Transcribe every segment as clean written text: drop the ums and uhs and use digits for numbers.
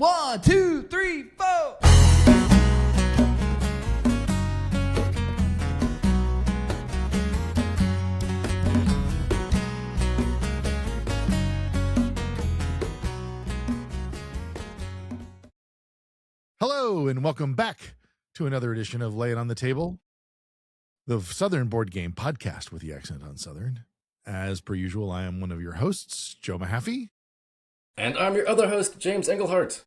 1, 2, 3, 4. Hello, and welcome back to another edition of Lay It on the Table, the Southern Board Game Podcast with the accent on Southern. As per usual, I am one of your hosts, Joe Mahaffey. And I'm your other host, James Engelhardt.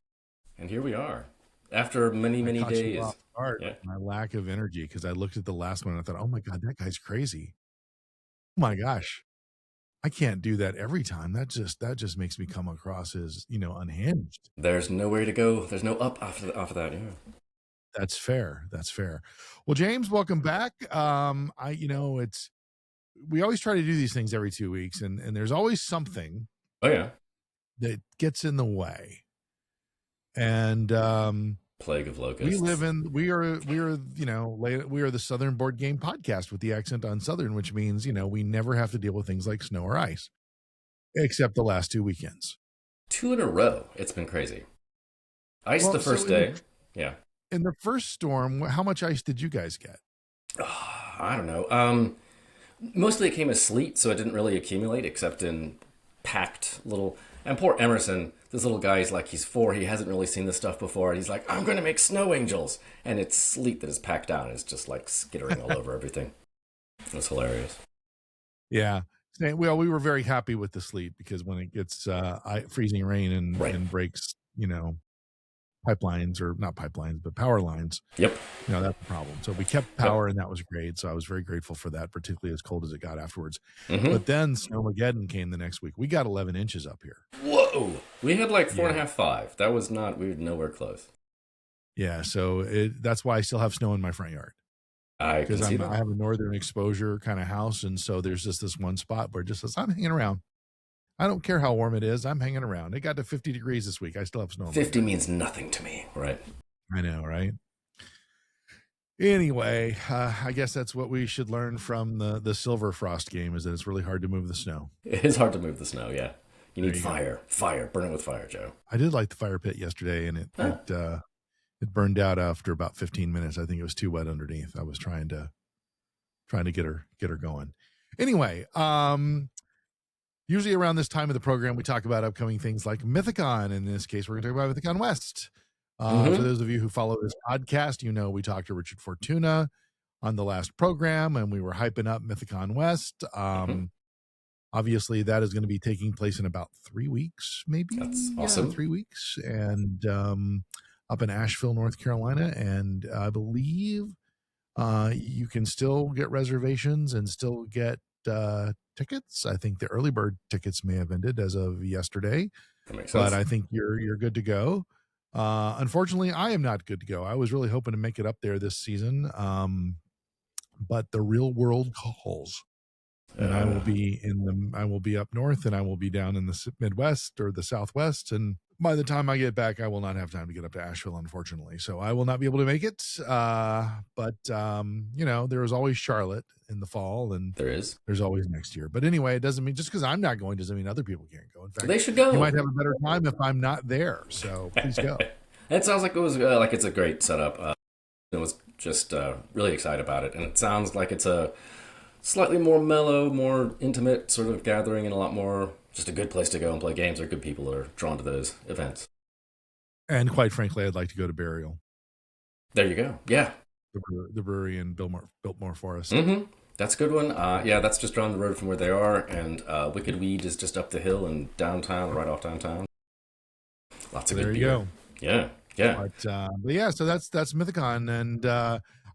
And here we are, after many days. Yeah. My lack of energy, because I looked at the last one and I thought, oh my God, that guy's crazy. Oh my gosh. I can't do that every time. That just makes me come across as, unhinged. There's nowhere to go. There's no up after that. Yeah. That's fair. Well, James, welcome back. We always try to do these things every 2 weeks, and there's always something. Oh yeah. That gets in the way. And plague of locusts. we are the Southern Board Game Podcast with the accent on Southern, which means, we never have to deal with things like snow or ice, except the last 2 weekends. 2 in a row. It's been crazy. Ice the first day. Yeah. In the first storm, how much ice did you guys get? I don't know. Mostly it came as sleet, so it didn't really accumulate except in packed little. And poor Emerson, this little guy, he's 4. He hasn't really seen this stuff before. And he's like, I'm going to make snow angels. And it's sleet that is packed down. It's just like skittering all over everything. It was hilarious. Yeah. Well, we were very happy with the sleet because when it gets freezing rain and breaks, pipelines, or not pipelines, but power lines. Yep. That's a problem. So we kept power, and that was great. So I was very grateful for that, particularly as cold as it got afterwards. Mm-hmm. But then Snowmageddon came the next week. We got 11 inches up here. Whoa. We had 4.5, 5. That was we were nowhere close. Yeah. So that's why I still have snow in my front yard. I can see that. I have a northern exposure kind of house. And so there's just this one spot where it just says, I'm hanging around. I don't care how warm it is. I'm hanging around. It got to 50 degrees this week. I still have snow. 50 means nothing to me, right? I know, right? Anyway, I guess that's what we should learn from the Silver Frost game, is that it's really hard to move the snow. It is hard to move the snow, yeah. You need fire. Go. Fire. Burn it with fire, Joe. I did light the fire pit yesterday, and it burned out after about 15 minutes. I think it was too wet underneath. I was trying to get her going. Anyway, usually around this time of the program, we talk about upcoming things like Mythicon. In this case, we're going to talk about Mythicon West. For those of you who follow this podcast, we talked to Richard Fortuna on the last program, and we were hyping up Mythicon West. Obviously, that is going to be taking place in about 3 weeks, maybe. That's awesome. 3 weeks, and up in Asheville, North Carolina. And I believe you can still get reservations and still get tickets. I think the early bird tickets may have ended as of yesterday, that makes sense. But I think you're good to go. Unfortunately, I am not good to go. I was really hoping to make it up there this season, but the real world calls, and I will be up north, and I will be down in the Midwest or the Southwest, and by the time I get back, I will not have time to get up to Asheville, unfortunately. So I will not be able to make it. But there is always Charlotte in the fall, and there's always next year. But anyway, it doesn't mean, just because I'm not going doesn't mean other people can't go. In fact, they should go. You might have a better time if I'm not there. So please go. It sounds like it was it's a great setup. It was just really excited about it, and it sounds like it's a slightly more mellow, more intimate sort of gathering, and a lot more just a good place to go and play games. Or good people that are drawn to those events. And quite frankly, I'd like to go to Burial. There you go. Yeah. The brewery in Biltmore Forest. Mm-hmm. That's a good one. That's just down the road from where they are. And Wicked Weed is just up the hill and downtown, right off downtown. Lots of good beer. There you go. Yeah. Yeah. But yeah, so that's Mythicon. And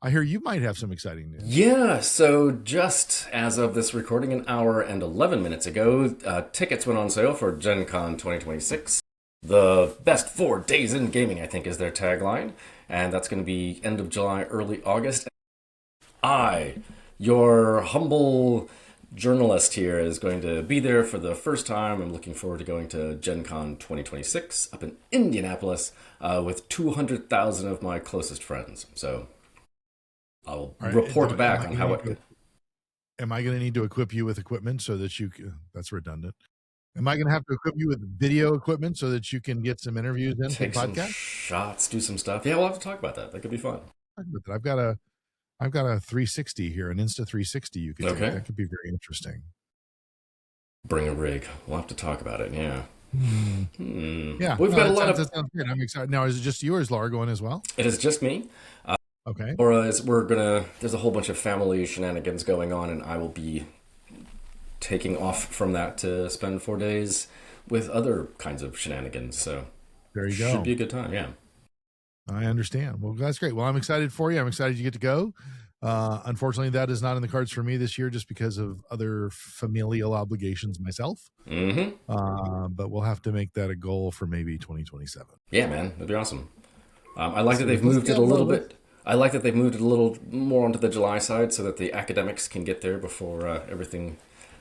I hear you might have some exciting news. Yeah, so just as of this recording, an hour and 11 minutes ago, tickets went on sale for Gen Con 2026. The best 4 days in gaming, I think, is their tagline. And that's going to be end of July, early August. Your humble journalist here, is going to be there for the first time. I'm looking forward to going to Gen Con 2026 up in Indianapolis with 200,000 of my closest friends. So I'll report back on how it goes. Am I going to need to equip you with equipment so that you can... That's redundant. Am I going to have to equip you with video equipment so that you can get some interviews in for the Take some podcast? shots, do some stuff. Yeah, we'll have to talk about that. That could be fun. I've got a 360 here, an Insta 360 you could take. Okay. That could be very interesting. Bring a rig. We'll have to talk about it. Yeah. Yeah. We've got a lot of. That sounds great. I'm excited. Now, is it just you or is Laura going as well? It is just me. Okay. Whereas there's a whole bunch of family shenanigans going on, and I will be taking off from that to spend 4 days with other kinds of shenanigans. So there you go. Should be a good time. Yeah. I understand. Well, that's great. Well, I'm excited for you. I'm excited you get to go. Unfortunately, that is not in the cards for me this year just because of other familial obligations myself. But we'll have to make that a goal for maybe 2027. Yeah, man. That'd be awesome. I like that they've moved it a little bit. I like that they've moved it a little more onto the July side so that the academics can get there before everything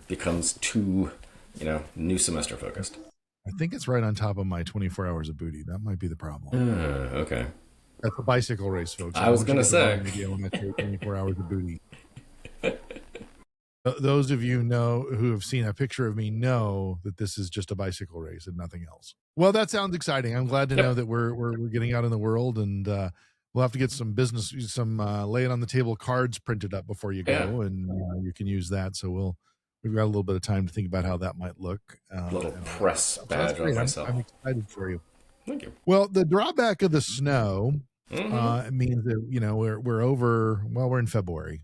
becomes too, new semester focused. I think it's right on top of my 24 hours of booty. That might be the problem. Okay. That's a bicycle race, folks. I was going to say. 24 hours of booty. Those of you who have seen a picture of me know that this is just a bicycle race and nothing else. Well, that sounds exciting. I'm glad to know that we're getting out in the world, and we'll have to get some lay it on the table cards printed up before you go, and you can use that. So we've got a little bit of time to think about how that might look. A little press badge on myself. I'm excited for you. Thank you. Well, the drawback of the snow means that we're in February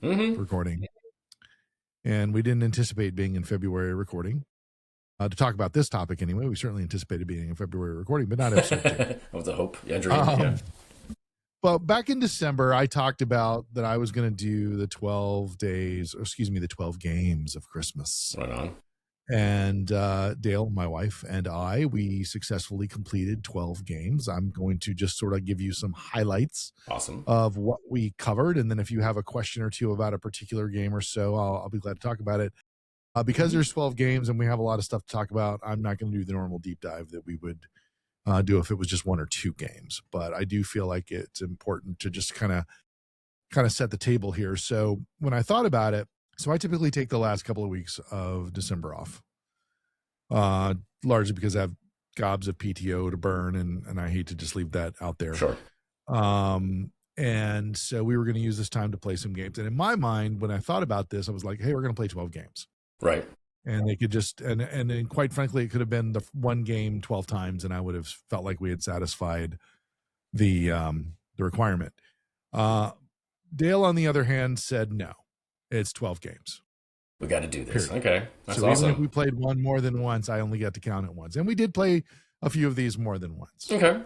recording, and we didn't anticipate being in February recording to talk about this topic anyway. We certainly anticipated being in February recording, but not episode 2. That was a hope, dream. Well, back in December, I talked about that I was going to do the 12 games of Christmas. Right on. And Dale, my wife, and we successfully completed 12 games. I'm going to just sort of give you some highlights of what we covered. And then if you have a question or two about a particular game or so, I'll be glad to talk about it. Because there's 12 games and we have a lot of stuff to talk about, I'm not going to do the normal deep dive that we would do if it was just 1 or 2 games. But I do feel like it's important to just kind of set the table here. So when I thought about it, so I typically take the last couple of weeks of December off, largely because I have gobs of PTO to burn, and I hate to just leave that out there. Sure. And so we were going to use this time to play some games. And in my mind, when I thought about this, I was like, hey, we're going to play 12 games. Right. And they could just, and quite frankly, it could have been the one game 12 times, and I would have felt like we had satisfied the requirement. Dale, on the other hand, said no. It's 12 games. We got to do this. Period. Okay. That's so awesome. Even if we played one more than once, I only got to count it once. And we did play a few of these more than once. Okay.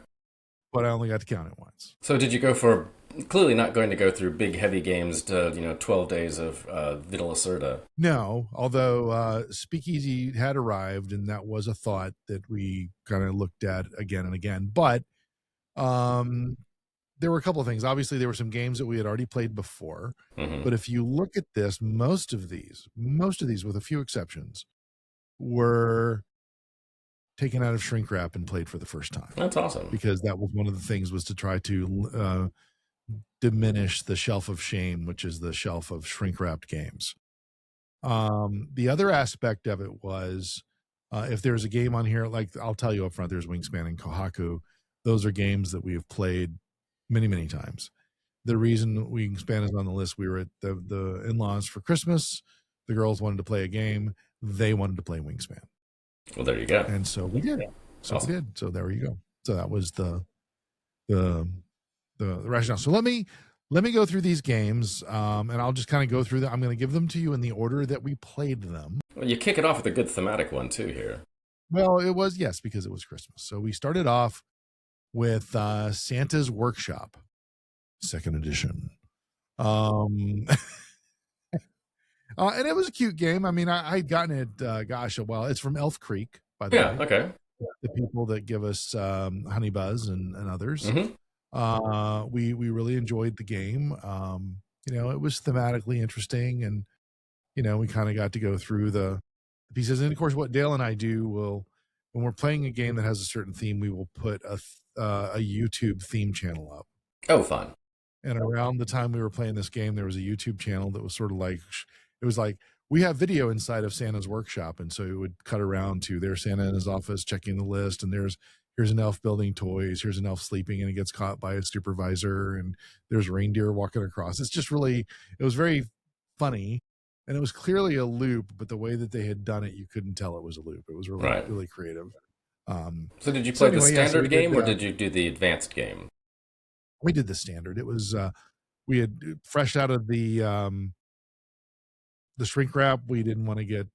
But I only got to count it once. So did you go for, clearly not going to go through big, heavy games to, 12 days of Vita Lacerda? No, although Speakeasy had arrived, and that was a thought that we kind of looked at again and again. But there were a couple of things. Obviously, there were some games that we had already played before. But if you look at this, most of these, with a few exceptions, were taken out of shrink wrap and played for the first time. That's awesome. Because that was one of the things, was to try to diminish the shelf of shame, which is the shelf of shrink wrapped games. The other aspect of it was, if there's a game on here, like I'll tell you up front, there's Wingspan and Kohaku. Those are games that we have played many, many times. The reason Wingspan is on the list, we were at the in-laws for Christmas. The girls wanted to play a game. They wanted to play Wingspan. Well, there you go. And so we did. Awesome. We did. So there you go. So that was the rationale. So let me go through these games, and I'll just kind of go through them. I'm going to give them to you in the order that we played them. Well, you kick it off with a good thematic one too here. Well, it was, yes, because it was Christmas. So we started off with Santa's Workshop, 2nd edition. And it was a cute game. I mean, I'd gotten it, a while. It's from Elf Creek, by the way. Yeah, okay. The people that give us Honey Buzz and others. We really enjoyed the game. It was thematically interesting, and we kind of got to go through the pieces. And of course, what Dale and I do when we're playing a game that has a certain theme, we will put a YouTube theme channel up. Oh, fun. And around the time we were playing this game, there was a YouTube channel that was sort of like, it was like, we have video inside of Santa's workshop, and so it would cut around to there's Santa in his office checking the list, and here's an elf building toys, here's an elf sleeping, and he gets caught by a supervisor, and there's reindeer walking across. It's just really, it was very funny, and it was clearly a loop, but the way that they had done it, you couldn't tell it was a loop. It was really really creative. So did you play the standard game, did, or did you do the advanced game? We did the standard. It was we had fresh out of the shrink wrap. We didn't want to get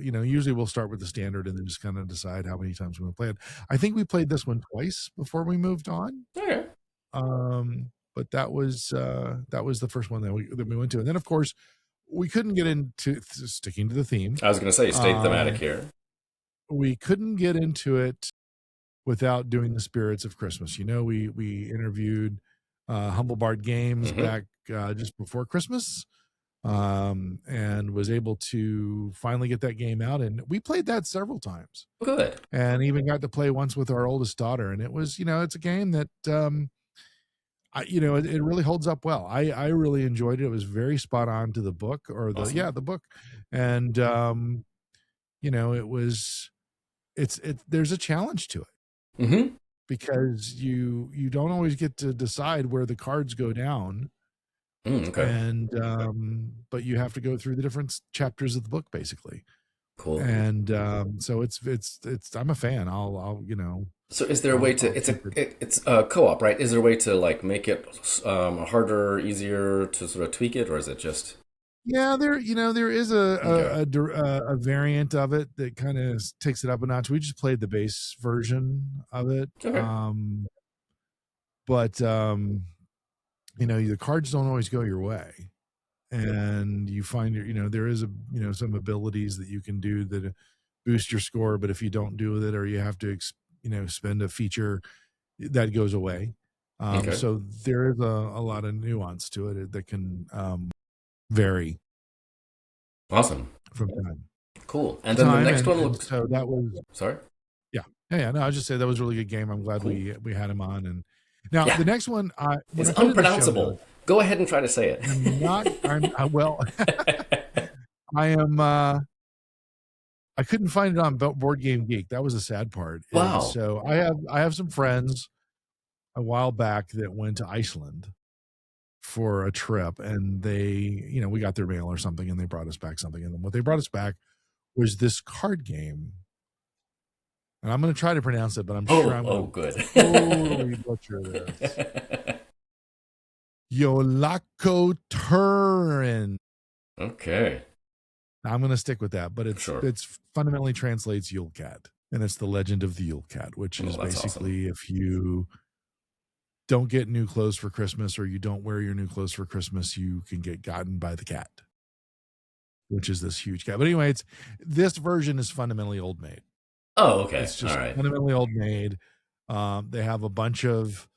usually we'll start with the standard and then just kind of decide how many times we want to play it. I think we played this one twice before we moved on. Okay. But that was the first one that we went to, and then of course we couldn't get into sticking to the theme. I was going to say, stay thematic here. We couldn't get into it without doing the spirits of Christmas. We interviewed Humble Bard Games back just before Christmas, and was able to finally get that game out, and we played that several times. Good. And even got to play once with our oldest daughter, and it was, it's a game that it really holds up well. I really enjoyed it. It was very spot on to the book, or the book, and there's a challenge to it, because you don't always get to decide where the cards go down. Okay. And but you have to go through the different chapters of the book, basically. Cool. And so it's I'm a fan. I'll So is there a way to it's a co-op, right? Is there a way to like make it harder, easier to sort of tweak it, or is it just? Yeah, there is a variant of it that kind of takes it up a notch. We just played the base version of it. Okay. But the cards don't always go your way, and you find there is some abilities that you can do that boost your score, but if you don't do with it, or you have to spend a feature, that goes away. So there is a lot of nuance to it that can vary. Awesome. From time. Cool. And then the next one looks. So that was. Sorry. Yeah. No, I was just saying that was a really good game. I'm glad we had him on. And now the next one, it's unpronounceable. Go ahead and try to say it. I am. I couldn't find it on Board Game Geek. That was a sad part. Wow. And so I have some friends a while back that went to Iceland for a trip, and they, we got their mail or something, and they brought us back something. And what they brought us back was this card game. And I'm going to try to pronounce it, but I'm sure I'm going to totally butcher this. Yolako Turin. Okay. I'm going to stick with that, but it's fundamentally translates Yule Cat, and it's the legend of the Yule Cat, which is basically awesome. If you don't get new clothes for Christmas, or you don't wear your new clothes for Christmas, you can get gotten by the cat, which is this huge cat. But anyway, this version is fundamentally old maid. Oh, okay. It's just all right. fundamentally old maid. They have a bunch of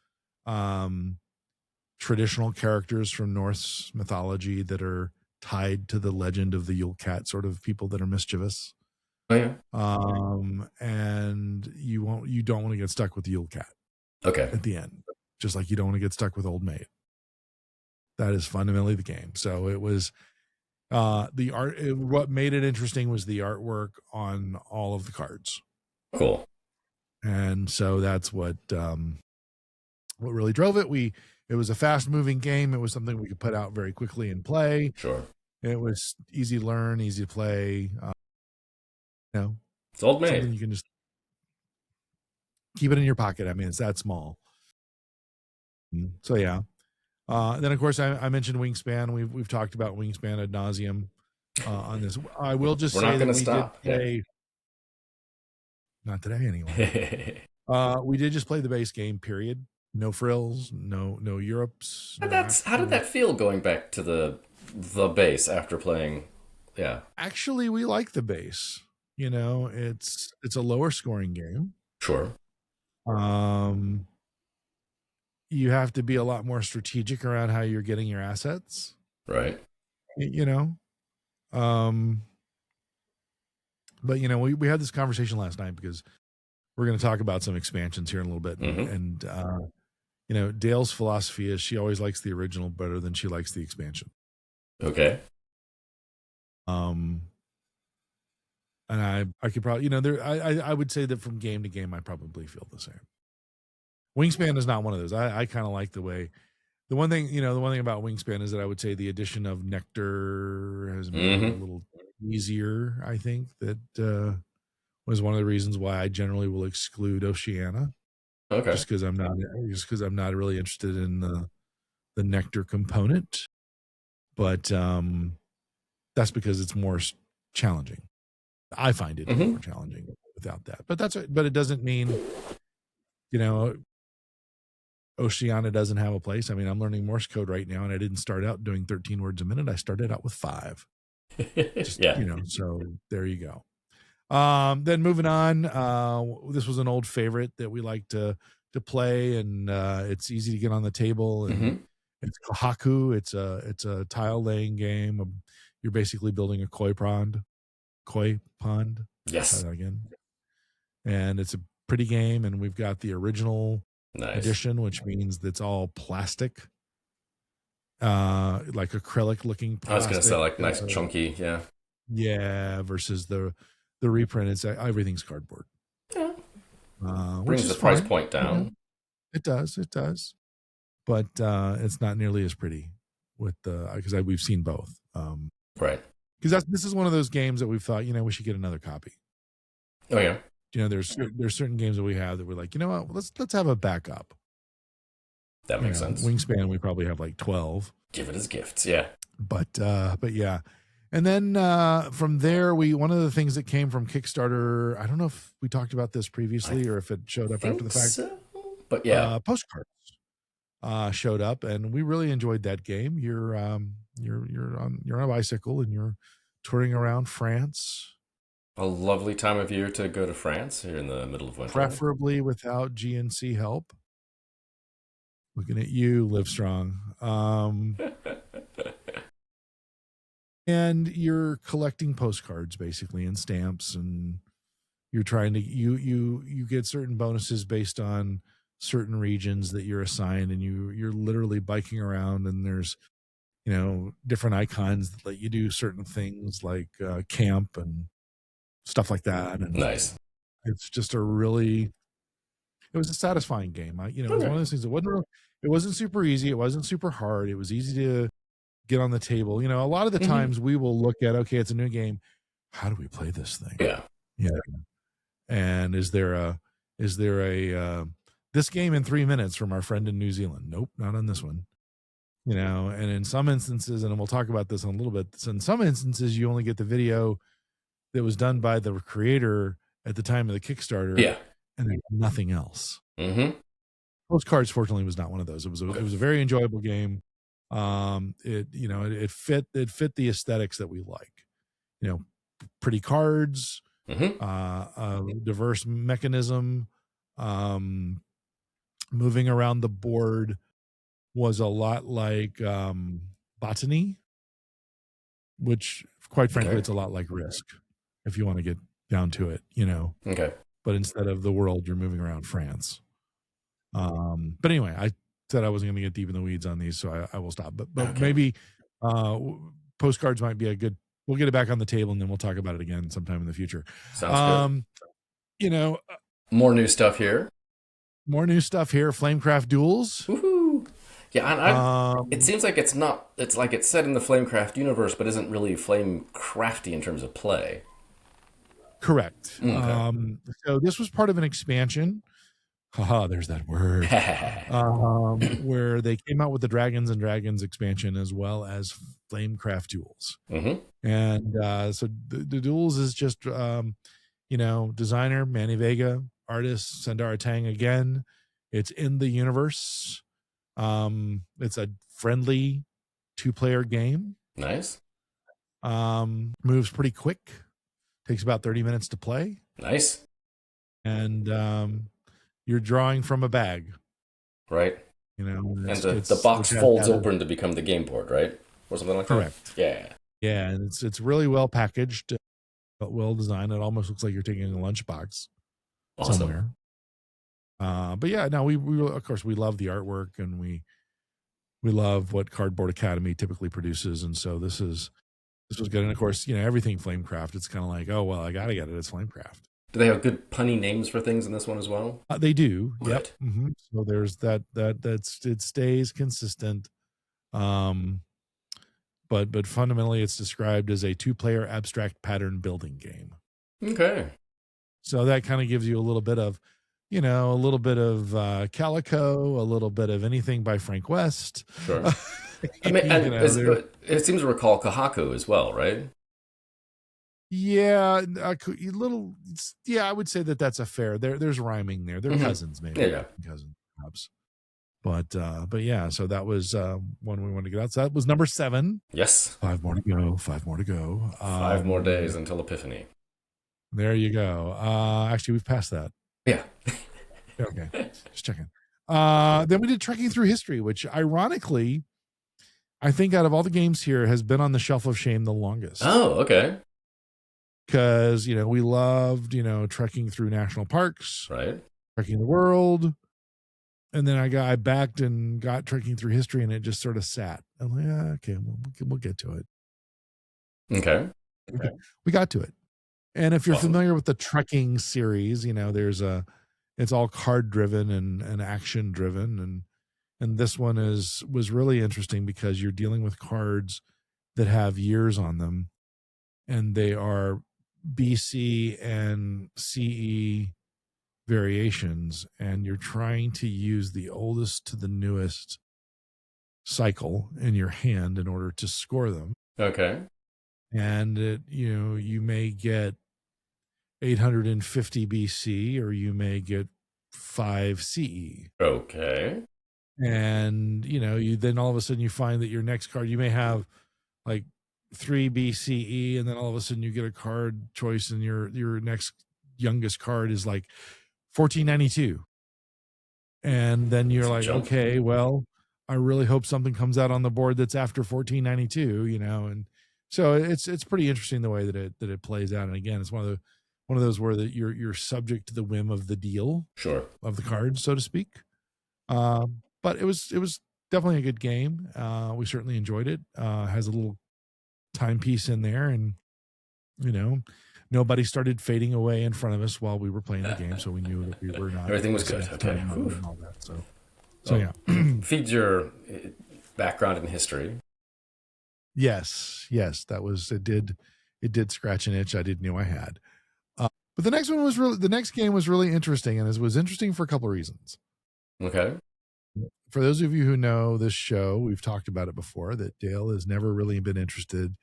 traditional characters from Norse mythology that are tied to the legend of the Yule Cat, sort of people that are mischievous. Oh yeah. And you don't want to get stuck with the Yule Cat. Okay. At the end, just like you don't want to get stuck with old maid. That is fundamentally the game. So it was the art. What made it interesting was the artwork on all of the cards. Cool. And so that's what really drove it. It was a fast moving game. It was something we could put out very quickly and play. Sure. It was easy to learn, easy to play. It's old maid. You can just keep it in your pocket. I mean, it's that small. So yeah. Then of course I mentioned Wingspan. We've talked about Wingspan ad nauseum on this. I will just say that we stop. did play. Not today, anyway. We did just play the base game. Period. No frills. No Europes. How did that feel going back to the base after playing? Yeah. Actually, we like the base. It's a lower scoring game. Sure. You have to be a lot more strategic around how you're getting your assets. Right. But we had this conversation last night because we're going to talk about some expansions here in a little bit. And Dale's philosophy is she always likes the original better than she likes the expansion. Okay. And I could probably, I would say that from game to game, I probably feel the same. Wingspan is not one of those. I kind of like the way, the one thing about Wingspan is that I would say the addition of Nectar has made it a little easier. I think that was one of the reasons why I generally will exclude Oceania. Okay. Just because I'm not really interested in the Nectar component. But that's because it's more challenging. I find it more challenging without that. But it doesn't mean, Oceania doesn't have a place. I mean, I'm learning Morse code right now, and I didn't start out doing 13 words a minute. I started out with 5. So there you go. Then moving on, this was an old favorite that we like to play, and it's easy to get on the table, and it's Kohaku. It's a tile laying game. You're basically building a koi pond. Yes. Again. And it's a pretty game, and we've got the original edition, which means it's all plastic, like acrylic looking plastic. I was gonna say like nice chunky, versus the reprint. It's everything's cardboard. Brings the price point down. It does, but it's not nearly as pretty with because we've seen both. Right. Because this is one of those games that we've thought, we should get another copy. Oh yeah. There's certain games that we have that we're like, what, let's have a backup. That makes sense. Wingspan, we probably have like 12. Give it as gifts, yeah. But yeah. And then from there, one of the things that came from Kickstarter, I don't know if we talked about this previously or if it showed up after the fact. So. But yeah, postcards showed up, and we really enjoyed that game. You're on a bicycle and you're touring around France. A lovely time of year to go to France here in the middle of winter. Preferably without GNC help. Looking at you, Livestrong. And you're collecting postcards basically and stamps, and you're trying to you get certain bonuses based on certain regions that you're assigned, and you're literally biking around, and there's different icons that let you do certain things like camp and stuff like that. And nice. It's just it was a satisfying game. It was one of those things that it wasn't super easy. It wasn't super hard. It was easy to get on the table. A lot of the times we will look at, okay, it's a new game. How do we play this thing? Yeah. And is there a this game in 3 minutes from our friend in New Zealand? Nope, not on this one. And in some instances, and we'll talk about this in a little bit, so in some instances you only get the video that was done by the creator at the time of the Kickstarter. Yeah. And there's nothing else. Postcards, fortunately, was not one of those. It was a very enjoyable game. It fit the aesthetics that we like. Pretty cards, diverse mechanism, moving around the board was a lot like Botany, which, quite frankly, it's a lot like Risk, if you want to get down to it, Okay. But instead of the world, you're moving around France. But anyway, I said I wasn't going to get deep in the weeds on these, so I will stop. But maybe postcards might be we'll get it back on the table, and then we'll talk about it again sometime in the future. Sounds good. More new stuff here. Flamecraft duels. Woohoo! Yeah, and it seems like it's like it's set in the Flamecraft universe, but isn't really Flamecrafty in terms of play. Correct. Okay. So this was part of an expansion. Haha, there's that word. Where they came out with the Dragons and Dragons expansion as well as Flamecraft duels. And so the duels is just, designer Manny Vega, artist Sandara Tang again. It's in the universe. It's a friendly 2-player game. Nice. Moves pretty quick. Takes about 30 minutes to play. Nice. And you're drawing from a bag. Right. And the box folds open to become the game board, right? Or something like correct. that? Yeah. Yeah, and it's really well packaged, but well designed. It almost looks like you're taking a lunchbox somewhere. But yeah, no, we of course we love the artwork, and we love what Cardboard Academy typically produces, and so this is this was good. And of course, everything Flamecraft, it's kind of like, oh, well, I got to get it. It's Flamecraft. Do they have good punny names for things in this one as well? They do. Good. Yep. Mm-hmm. So there's it stays consistent. But fundamentally it's described as a 2-player abstract pattern building game. Okay. So that kind of gives you a little bit of, a little bit of Calico, a little bit of anything by Frank West. Sure. I mean, and it seems to recall Kahaku as well, right? Yeah, I would say that's a fair. There's rhyming there. They're cousins, maybe. Yeah. Cousins, perhaps. But yeah, so that was one we wanted to get out. So that was number 7. Yes. 5 more to go. 5 more to go. 5 more days until Epiphany. There you go. Actually, we've passed that. Yeah. Okay, just checking. Then we did Trekking Through History, which ironically, I think out of all the games here has been on the shelf of shame the longest. Oh, okay. Because, we loved, trekking through national parks, right? Trekking the world. And then I backed and got Trekking Through History, and it just sort of sat. I'm like, okay, we'll get to it. Okay. We got to it. And if you're familiar with the Trekking series, it's all card driven and action driven. And this one was really interesting because you're dealing with cards that have years on them, and they are BC and CE variations, and you're trying to use the oldest to the newest cycle in your hand in order to score them. Okay. And you may get 850 BC, or you may get 5 CE. Okay. And you then all of a sudden you find that your next card, you may have like 3 BCE, and then all of a sudden you get a card choice, and your next youngest card is like 1492. And then you're like, okay, well, I really hope something comes out on the board that's after 1492, and so it's pretty interesting the way that it plays out. And again, it's one of those where that you're subject to the whim of the deal, sure, of the card, so to speak. But it was definitely a good game. We certainly enjoyed it. Has a little timepiece in there, and nobody started fading away in front of us while we were playing the game, so we knew that we were not. Everything was good. Okay. And all that, so yeah. Feeds your background in history. Yes, that was it. Did scratch an itch I didn't know I had. But the next game was really interesting, and it was interesting for a couple of reasons. Okay. For those of you who know this show, we've talked about it before, that Dale has never really been interested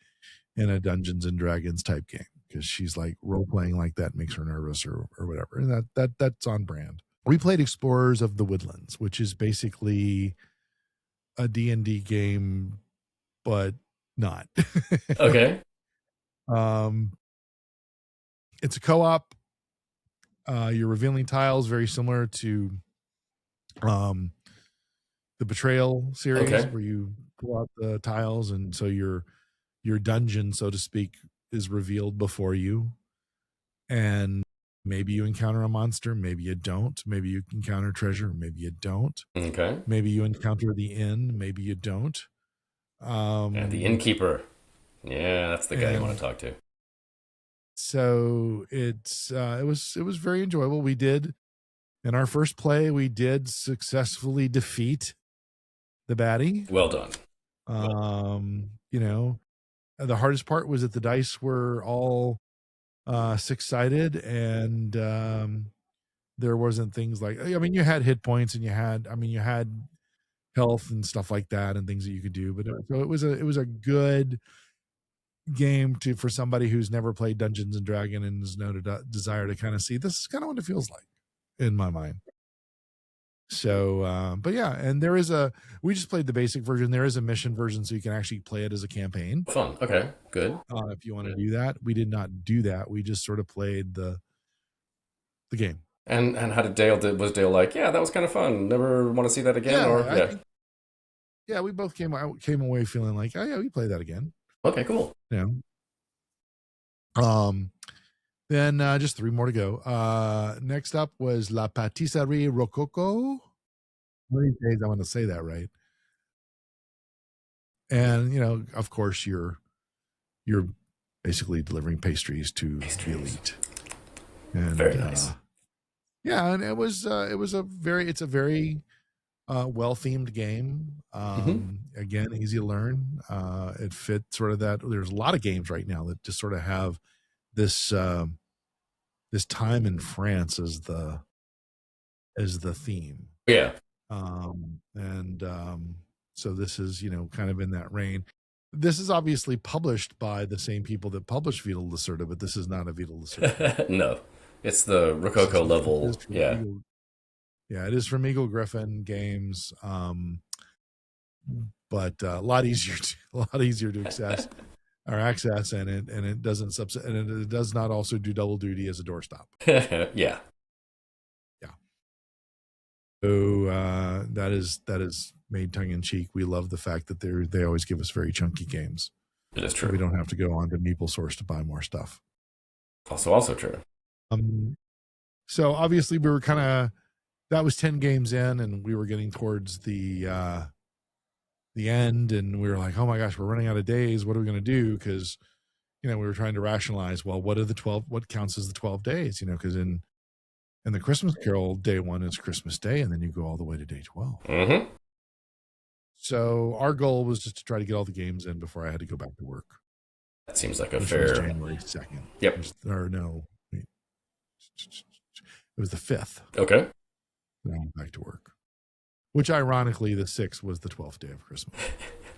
in a Dungeons and Dragons type game, because she's like, role playing like that makes her nervous or whatever. And that's on brand. We played Explorers of the Woodlands, which is basically a D&D game, but not. Okay. It's a co-op. You're revealing tiles very similar to the Betrayal series, where you pull out the tiles, and so your dungeon, so to speak, is revealed before you, and maybe you encounter a monster, maybe you don't, maybe you encounter treasure, maybe you don't. Okay. Maybe you encounter the inn, maybe you don't. The innkeeper. Yeah, that's the guy you want to talk to. So it was very enjoyable. We did, in our first play, we did successfully defeat the baddie. Well done. The hardest part was that the dice were all 6-sided, and there wasn't things like, you had hit points, and you had health and stuff like that, and things that you could do. But it was a good game for somebody who's never played Dungeons and Dragons and has no desire to kind of see, this is kind of what it feels like in my mind. So, but yeah, and we just played the basic version. There is a mission version, so you can actually play it as a campaign. Fun. Okay, good. If you want to do that. We did not do that. We just sort of played the game. And how did Dale, was Dale like, yeah, that was kind of fun, never want to see that again? Yeah, we both came away feeling like, oh yeah, we play that again. Okay, cool. Then just 3 more to go. Next up was La Patisserie Rococo. One of these days I want to say that right. And of course, your you're basically delivering pastries to the elite. And, very nice. Yeah, and it's a very well themed game. Again, easy to learn. It fit sort of that. There's a lot of games right now that just sort of have this this time in France as the theme. Yeah. So this is, kind of in that reign. This is obviously published by the same people that published Vital Lacerda, but this is not a Vital Lacerda. No, it's the Rococo level. Yeah. Yeah, it is from Eagle Gryphon Games, but a lot easier to access, and it doesn't it does not also do double duty as a doorstop. Yeah. So that is made tongue in cheek. We love the fact that they always give us very chunky games. It is true. So we don't have to go on to MeepleSource to buy more stuff. Also true. So obviously we were that was 10 games in, and we were getting towards the end, and we were like, oh my gosh, we're running out of days. What are we going to do? Because, we were trying to rationalize, well, what counts as the 12 days? Because in the Christmas Carol, day 1 is Christmas Day, and then you go all the way to day 12. Mm-hmm. So our goal was just to try to get all the games in before I had to go back to work. That seems like a Which fair. was January 2nd. Yep. It was the 5th. Okay. Then I went back to work. Which, ironically, the 6th was the 12th day of Christmas.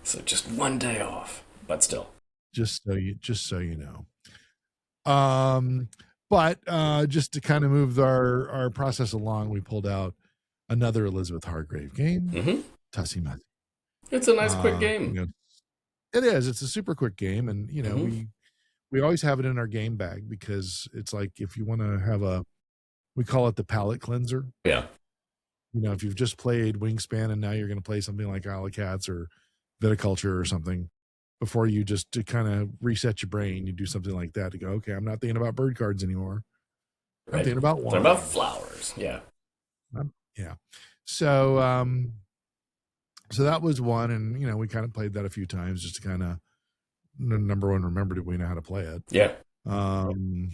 So just one day off, but still. Just so you know. But just to kind of move our process along, we pulled out another Elizabeth Hargrave game, Tussie Muzzy. It's a nice, quick game. It is. It's a super quick game, and we always have it in our game bag because it's like if you want to have we call it the palate cleanser. Yeah. If you've just played Wingspan and now you're going to play something like Isle of Cats or Viticulture or something, before you just to kind of reset your brain, you do something like that to go, okay, I'm not thinking about bird cards anymore. Right. I'm thinking about wine. They're about flowers. Yeah. Yeah. So, so that was one. And, we kind of played that a few times just to kind of, number one, remember that we know how to play it. Yeah. Because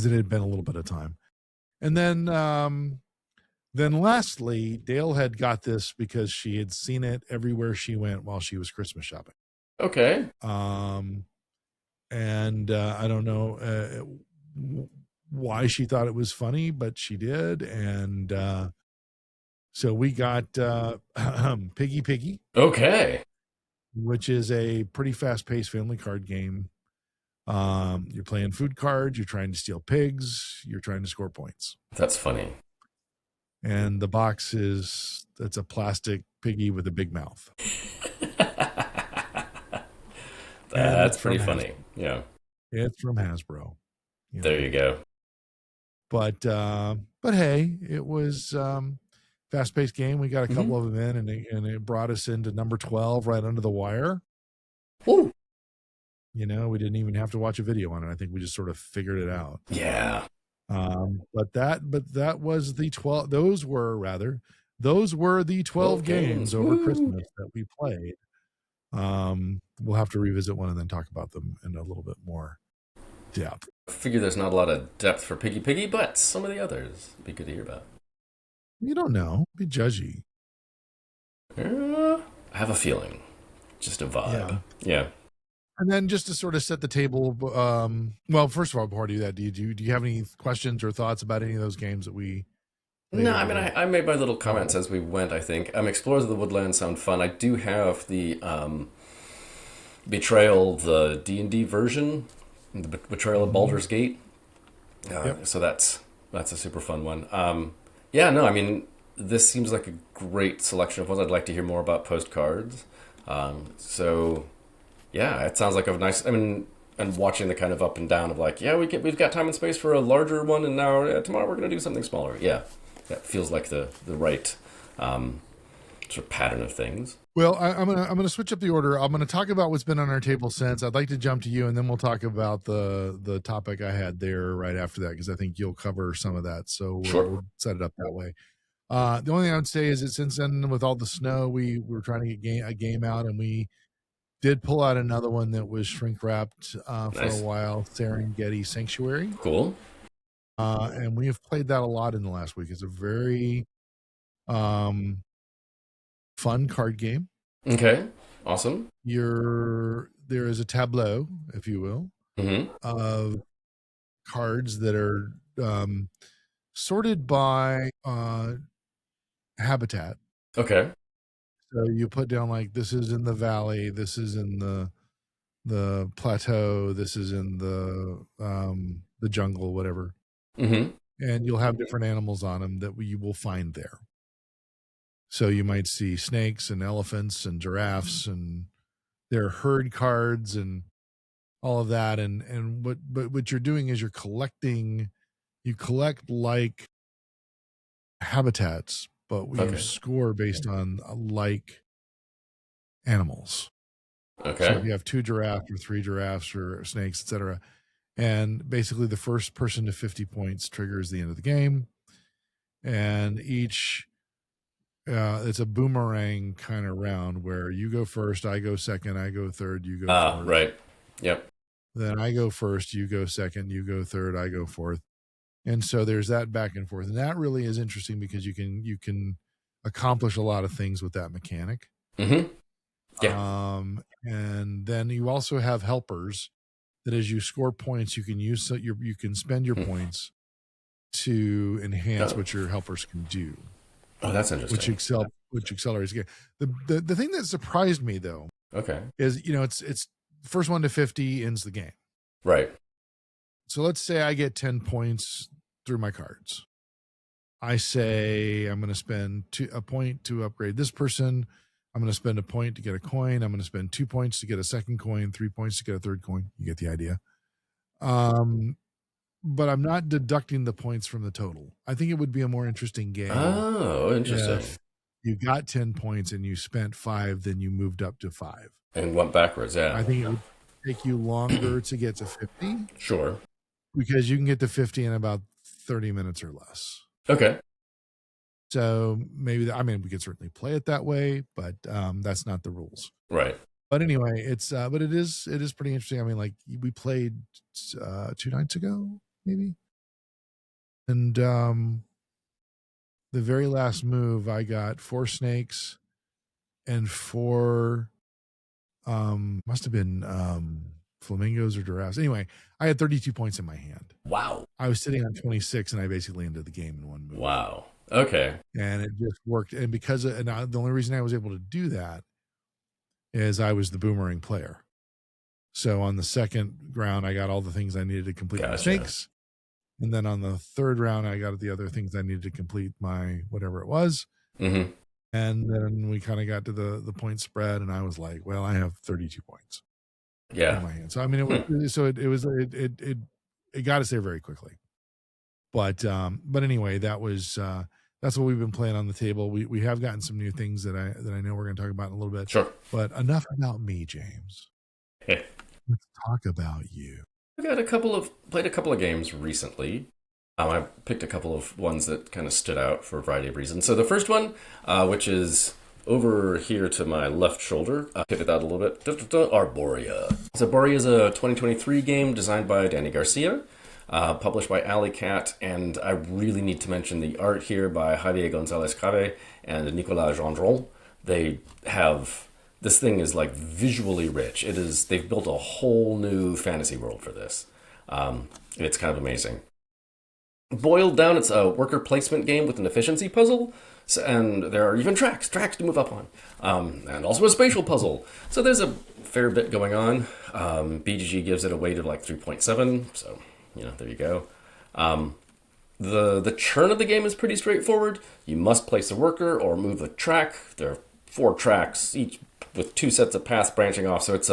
it had been a little bit of time. And then lastly, Dale had got this because she had seen it everywhere she went while she was Christmas shopping. Okay. And I don't know why she thought it was funny, but she did. And so we got Piggy Piggy. Okay. Which is a pretty fast-paced family card game. You're playing food cards. You're trying to steal pigs. You're trying to score points. That's funny. And the box it's a plastic piggy with a big mouth. That's pretty funny. Yeah. It's from Hasbro. There you go. But hey, it was fast-paced game. We got a couple of them in, and it brought us into number 12 right under the wire. Ooh. We didn't even have to watch a video on it. I think we just sort of figured it out. Yeah. But that was the 12. Those were the 12 games over Christmas that we played. We'll have to revisit one and then talk about them in a little bit more depth. I figure there's not a lot of depth for Piggy Piggy, but some of the others would be good to hear about. You don't know. Be judgy. I have a feeling. Just a vibe. Yeah. And then just to sort of set the table, well, first of all, before I do that, do you have any questions or thoughts about any of those games that we... No, I mean, I made my little comments as we went, I think. Explorers of the Woodlands sound fun. I do have the Betrayal, the D&D version, the Betrayal of Baldur's Gate. So that's a super fun one. I mean, this seems like a great selection of ones. I'd like to hear more about postcards. Yeah, it sounds like a nice... I mean, and watching the kind of up and down of like, we've got time and space for a larger one, and now tomorrow we're going to do something smaller. Yeah, that feels like the right sort of pattern of things. Well, I'm gonna switch up the order. I'm gonna talk about what's been on our table since. I'd like to jump to you, and then we'll talk about the topic I had there right after that, because I think you'll cover some of that. So we'll set it up that way. The only thing I would say is that since then, with all the snow, we were trying to get a game out, and we Did pull out another one that was shrink wrapped for Nice. a while, Serengeti Sanctuary. Cool. And we have played that a lot in the last week. It's a very fun card game. Okay. Awesome. There is a tableau, if you will, of cards that are sorted by habitat. Okay. So you put down like, this is in the valley, this is in the plateau, this is in the jungle, whatever. And you'll have different animals on them that you will find there. So you might see snakes and elephants and giraffes, and there are herd cards and all of that. And what you're doing is you collect like habitats, but you score based on like animals. Okay. So if you have 2 giraffes or 3 giraffes or snakes, etc., and basically the first person to 50 points triggers the end of the game, and each it's a boomerang kind of round where you go first, I go second, I go third, you go fourth. Right. Yep. Then I go first, you go second, you go third, I go fourth. And so there's that back and forth. And that really is interesting because you can accomplish a lot of things with that mechanic. Yeah. And then you also have helpers that as you score points, you can use, so you can spend your points to enhance what your helpers can do. Oh, that's interesting. Which accelerates the game. The thing that surprised me though, is it's first 1 to 50 ends the game. Right. So let's say I get 10 points through my cards. I say I'm going to spend a point to upgrade this person. I'm going to spend a point to get a coin. I'm going to spend 2 points to get a second coin, 3 points to get a third coin. You get the idea. But I'm not deducting the points from the total. I think it would be a more interesting game. Oh, interesting. If you got 10 points and you spent 5, then you moved up to 5. And went backwards, yeah. I think it would take you longer to get to 50. Sure. Because you can get to 50 in about 30 minutes or less. Okay. So maybe, we could certainly play it that way, but that's not the rules. Right. But anyway, but it is pretty interesting. I mean, like we played 2 nights ago, maybe. And the very last move, I got 4 snakes and 4, must have been flamingos or giraffes. Anyway, I had 32 points in my hand. Wow. I was sitting on 26 and I basically ended the game in 1 move. Wow. Okay. And it just worked. And the only reason I was able to do that is I was the boomerang player. So on the second round, I got all the things I needed to complete my snakes. And then on the third round, I got the other things I needed to complete my whatever it was. And then we kind of got to the point spread, and I was like, well, I have 32 points. Yeah. In my hand. So it got us there very quickly. But anyway, that's what we've been playing on the table. We have gotten some new things that I know we're going to talk about in a little bit. Sure. But enough about me, James. Let's talk about you. I played a couple of games recently. I picked a couple of ones that kind of stood out for a variety of reasons. So the first one, which is over here to my left shoulder, hit it out a little bit. Arboria. So Arboria is a 2023 game designed by Danny Garcia, published by Alley Cat, and I really need to mention the art here by Javier Gonzalez Cave and Nicolas Gendron. This thing is like visually rich. They've built a whole new fantasy world for this. It's kind of amazing. Boiled down, it's a worker placement game with an efficiency puzzle, and there are even tracks to move up on, and also a spatial puzzle. So there's a fair bit going on. BGG gives it a weight of like 3.7, so there you go. The churn of the game is pretty straightforward. You must place a worker or move a track. There are 4 tracks, each with 2 sets of paths branching off, so it's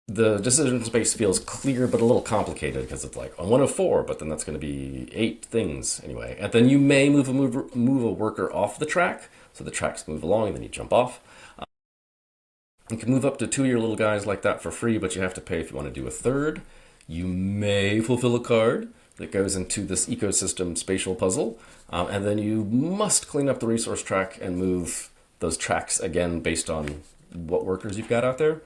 the decision space feels clear but a little complicated because it's like on 1 of 4, but then that's going to be 8 things anyway. And then you may move a worker off the track, so the tracks move along and then you jump off. You can move up to 2 of your little guys like that for free, but you have to pay if you want to do a third. You may fulfill a card that goes into this ecosystem spatial puzzle, and then you must clean up the resource track and move those tracks again based on what workers you've got out there.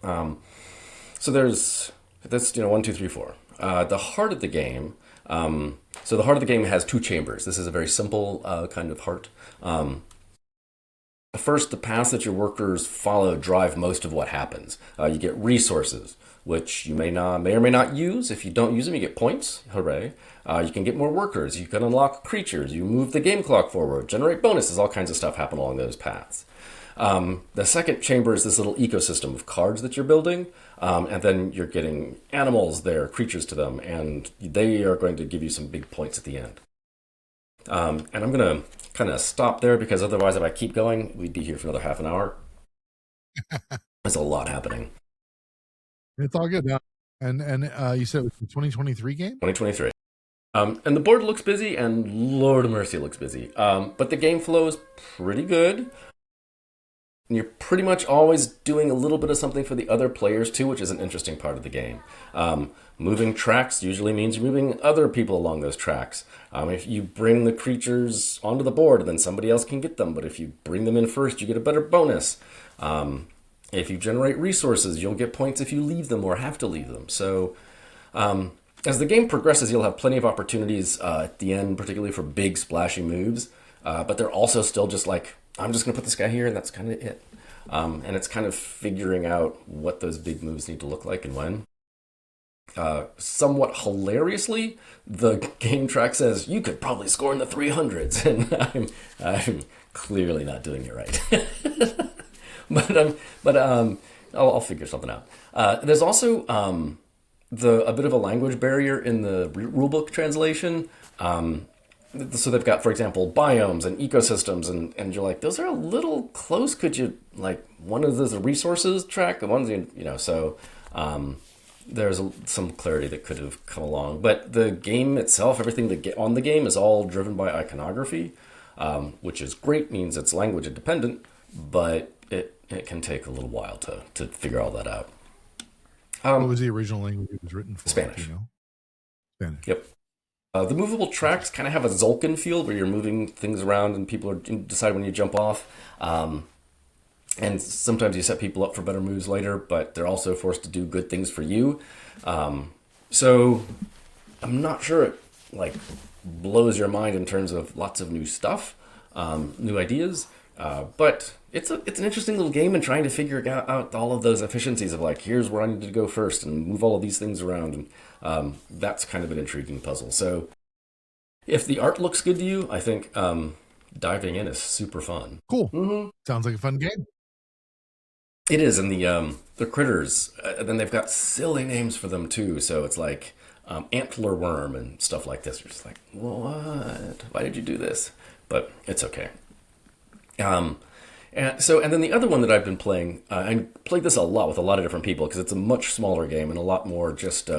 So there's that's 1, 2, 3, 4. The heart of the game. So the heart of the game has 2 chambers. This is a very simple kind of heart. First, the paths that your workers follow drive most of what happens. You get resources, which you may or may not use. If you don't use them, you get points. Hooray. You can get more workers. You can unlock creatures. You move the game clock forward, generate bonuses. All kinds of stuff happen along those paths. The second chamber is this little ecosystem of cards that you're building. And then you're getting animals there, creatures to them, and they are going to give you some big points at the end. And I'm going to kind of stop there because otherwise if I keep going, we'd be here for another half an hour. There's a lot happening. It's all good now. And you said it was the 2023 game? 2023. And the board looks busy, and Lord of Mercy looks busy. But the game flow is pretty good. And you're pretty much always doing a little bit of something for the other players too, which is an interesting part of the game. Moving tracks usually means you're moving other people along those tracks. If you bring the creatures onto the board, then somebody else can get them. But if you bring them in first, you get a better bonus. If you generate resources, you'll get points if you leave them or have to leave them. So as the game progresses, you'll have plenty of opportunities at the end, particularly for big splashy moves. But they're also still just like, I'm just going to put this guy here, and that's kind of it. And it's kind of figuring out what those big moves need to look like and when. Somewhat hilariously, the game track says you could probably score in the 300s, and I'm clearly not doing it right. but I'll figure something out. There's also a bit of a language barrier in the rulebook translation. So they've got, for example, biomes and ecosystems, and you're like, those are a little close. Could you, like, one of those resources track, the ones, so there's some clarity that could have come along. But the game itself, everything that get on the game is all driven by iconography, which is great, means it's language independent, but it can take a little while to figure all that out. What was the original language it was written for? Spanish. Spanish. Yep. The movable tracks kind of have a Zulkin feel where you're moving things around and people decide when you jump off. And sometimes you set people up for better moves later, but they're also forced to do good things for you. So I'm not sure it blows your mind in terms of lots of new stuff, new ideas. But it's an interesting little game, and trying to figure out all of those efficiencies of here's where I need to go first and move all of these things around. And that's kind of an intriguing puzzle. So if the art looks good to you, I think diving in is super fun. Cool. Mm-hmm. Sounds like a fun game. It is, and the critters, then they've got silly names for them too. So it's like antler worm and stuff like this. You're just like, what? Why did you do this? But it's okay. And then the other one that I've been playing, I played this a lot with a lot of different people because it's a much smaller game and a lot more just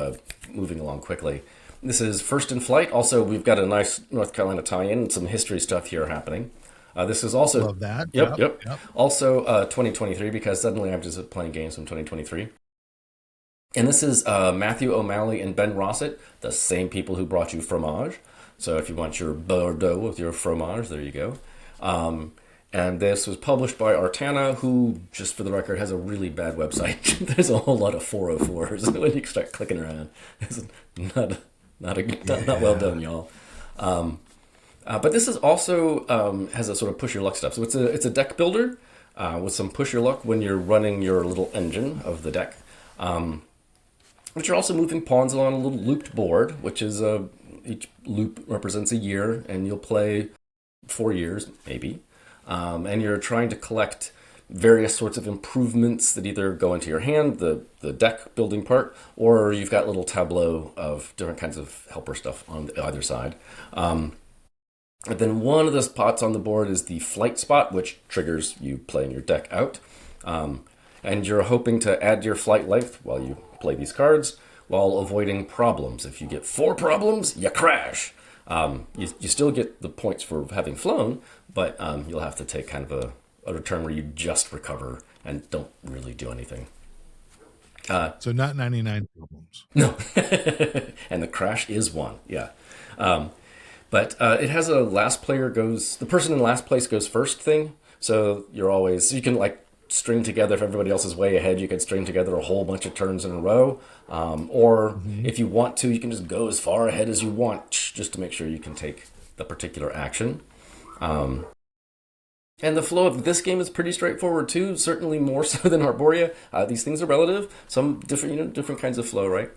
moving along quickly. This is First in Flight. Also, we've got a nice North Carolina tie-in and some history stuff here happening. This is also... Love that. Yep. Also 2023, because suddenly I'm just playing games from 2023. And this is Matthew O'Malley and Ben Rossett, the same people who brought you Fromage. So if you want your Bordeaux with your fromage, there you go. And this was published by Artana, who, just for the record, has a really bad website. There's a whole lot of 404s when you start clicking around. It's not well done, y'all. But this is also has a sort of push your luck stuff. So it's a deck builder with some push your luck when you're running your little engine of the deck. But you're also moving pawns along a little looped board, which is each loop represents a year, and you'll play 4 years, maybe. And you're trying to collect various sorts of improvements that either go into your hand, the deck building part, or you've got little tableau of different kinds of helper stuff on either side. And then one of the spots on the board is the flight spot, which triggers you playing your deck out. And you're hoping to add your flight length while you play these cards, while avoiding problems. If you get 4 problems, you crash. You still get the points for having flown, but you'll have to take kind of a return where you just recover and don't really do anything. So not 99 problems. No. And the crash is 1, yeah. But it has a the person in last place goes first thing, So you can like string together, if everybody else is way ahead, you can string together a whole bunch of turns in a row. Or if you want to, you can just go as far ahead as you want, just to make sure you can take the particular action. And the flow of this game is pretty straightforward too, certainly more so than Arboria. These things are relative, some different kinds of flow, right?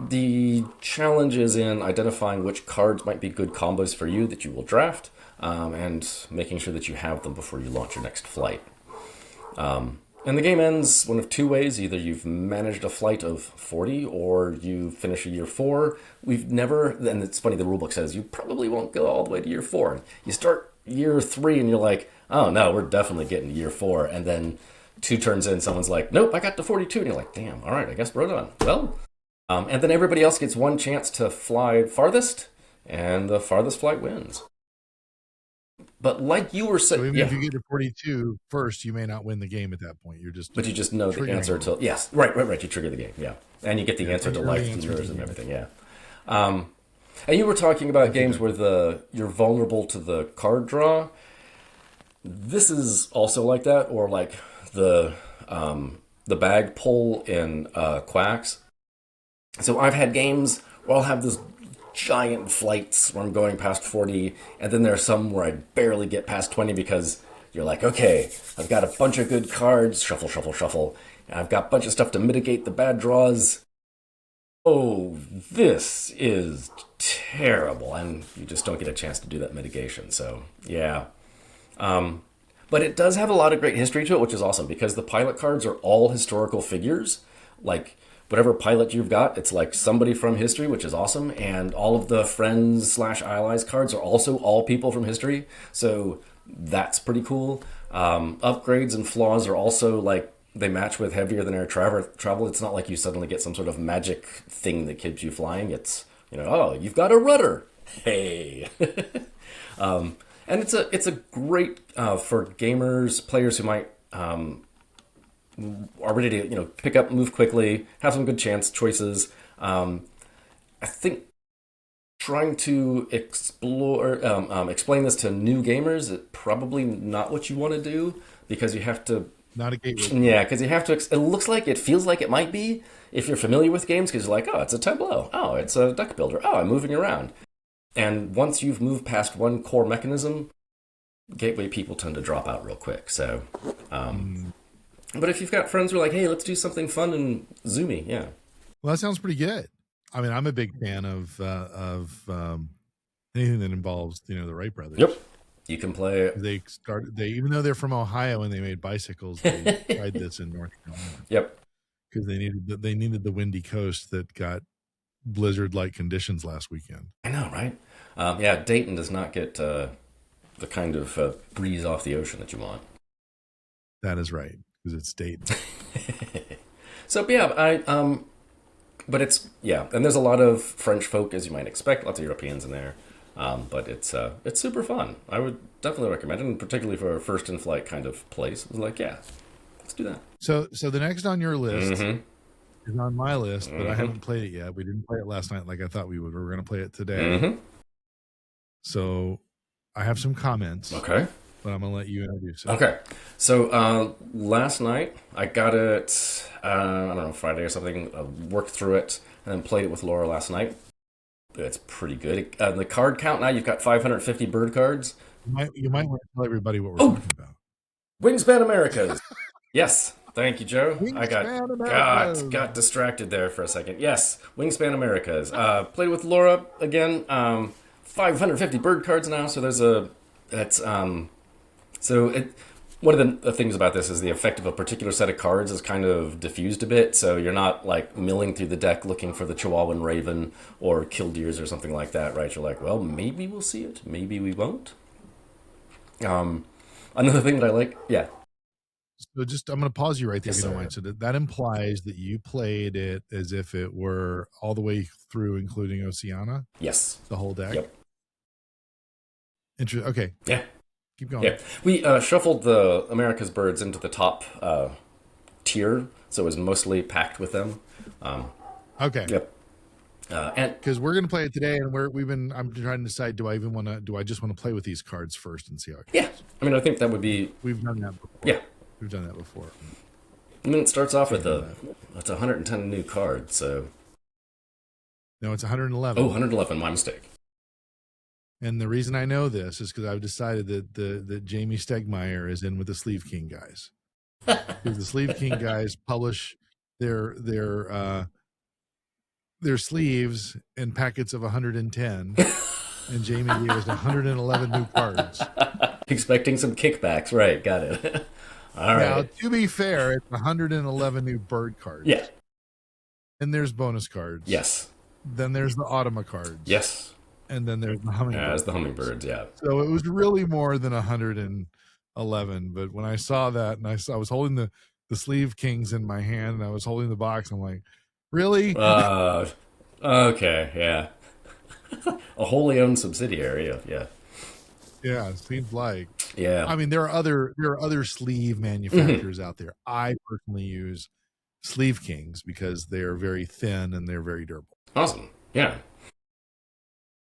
The challenge is in identifying which cards might be good combos for you that you will draft, and making sure that you have them before you launch your next flight. And the game ends one of two ways. Either you've managed a flight of 40 or you finish a year 4. We've never, and it's funny, the rulebook says you probably won't go all the way to year 4. You start year 3 and you're like, oh no, we're definitely getting to year 4. And then 2 turns in, someone's like, nope, I got to 42. And you're like, damn, all right, I guess we're done. Well, and then everybody else gets one chance to fly farthest, and the farthest flight wins. But like you were saying, so even if you get to 42 first, you may not win the game at that point. But you just know the answer to, yes, right. You trigger the game, yeah, and you get the answer to life years and everything, yeah. And you were talking about games where you're vulnerable to the card draw. This is also like that, or like the bag pull in Quacks. So I've had games where I'll have this giant flights where I'm going past 40, and then there are some where I barely get past 20 because you're like, okay, I've got a bunch of good cards, shuffle, shuffle, shuffle, and I've got a bunch of stuff to mitigate the bad draws. Oh, this is terrible, and you just don't get a chance to do that mitigation, so yeah. But it does have a lot of great history to it, which is awesome, because the pilot cards are all historical figures, like whatever pilot you've got, it's like somebody from history, which is awesome. And all of the friends/allies cards are also all people from history. So that's pretty cool. Upgrades and flaws are also like, they match with heavier than air travel. It's not like you suddenly get some sort of magic thing that keeps you flying. It's, oh, you've got a rudder. Hey. And it's a great, for gamers, players who might, are ready to pick up, move quickly, have some good choices. I think trying to explain this to new gamers is probably not what you want to do, because you have to. Not a gateway. Yeah, because you have to. It feels like it might be if you're familiar with games, because you're like, oh, it's a tableau. Oh, it's a deck builder. Oh, I'm moving around. And once you've moved past one core mechanism, gateway people tend to drop out real quick. So. But if you've got friends who are like, hey, let's do something fun and zoomy, yeah. Well, that sounds pretty good. I mean, I'm a big fan of anything that involves, the Wright brothers. Yep. You can play. They even though they're from Ohio and they made bicycles, they tried this in North Carolina. Yep. Because they needed the windy coast that got blizzard-like conditions last weekend. I know, right? Yeah, Dayton does not get the kind of breeze off the ocean that you want. That is right. Because it's Dayton. So yeah, but it's and there's a lot of French folk, as you might expect, lots of Europeans in there, but it's super fun. I would definitely recommend it, and particularly for a first in flight kind of place. It was like, yeah, let's do that. So the next on your list is on my list, but I haven't played it yet. We didn't play it last night like I thought we would. We were going to play it today. So I have some comments. Okay. But I'm going to let you introduce it. Okay. So last night, I got it, I don't know, Friday or something. I worked through it and then played it with Laura last night. It's pretty good. The card count now, you've got 550 bird cards. You might want to tell everybody what we're talking about. Wingspan Americas. Yes. Thank you, Joe. Wingspan I got distracted there for a second. Yes. Wingspan Americas. Played with Laura again. 550 bird cards now. So one of the things about this is the effect of a particular set of cards is kind of diffused a bit, so you're not like milling through the deck looking for the Chihuahuan Raven or Killdeers or something like that, right? You're like, well, maybe we'll see it, maybe we won't. Another thing that I like, yeah. So I'm going to pause you right there, Yes, if you don't sir. mind. So that implies that you played it as if it were all the way through, including Oceania? Yes. The whole deck? Yep. Okay. Yeah. Keep going. Yeah, we shuffled the America's birds into the top tier, so it was mostly packed with them. Okay. Yep. And because we're gonna play it today, and I'm trying to decide, do I just want to play with these cards first and see how it goes? yeah, I mean, I think that would be. We've done that before. Yeah, we've done that before. I mean, it starts off with it's 110 new cards, so. No, it's 111. Oh, 111, my mistake. And the reason I know this is because I've decided that Jamie Stegmeyer is in with the Sleeve King guys. Because the Sleeve King guys publish their sleeves in packets of 110, and Jamie gave us 111 new cards. Expecting some kickbacks, right? Got it. All right. Now, to be fair, it's 111 new bird cards. Yeah. And there's bonus cards. Yes. Then there's the Automa cards. Yes. And then there's the hummingbirds. Yeah, there's the hummingbirds, yeah. So it was really more than 111. But when I saw that, and I was holding the Sleeve Kings in my hand, and I was holding the box, I'm like, really? Okay, yeah. A wholly owned subsidiary, yeah. Yeah, it seems like. Yeah. I mean, there are other sleeve manufacturers out there. I personally use Sleeve Kings because they are very thin and they're very durable. Awesome. Yeah.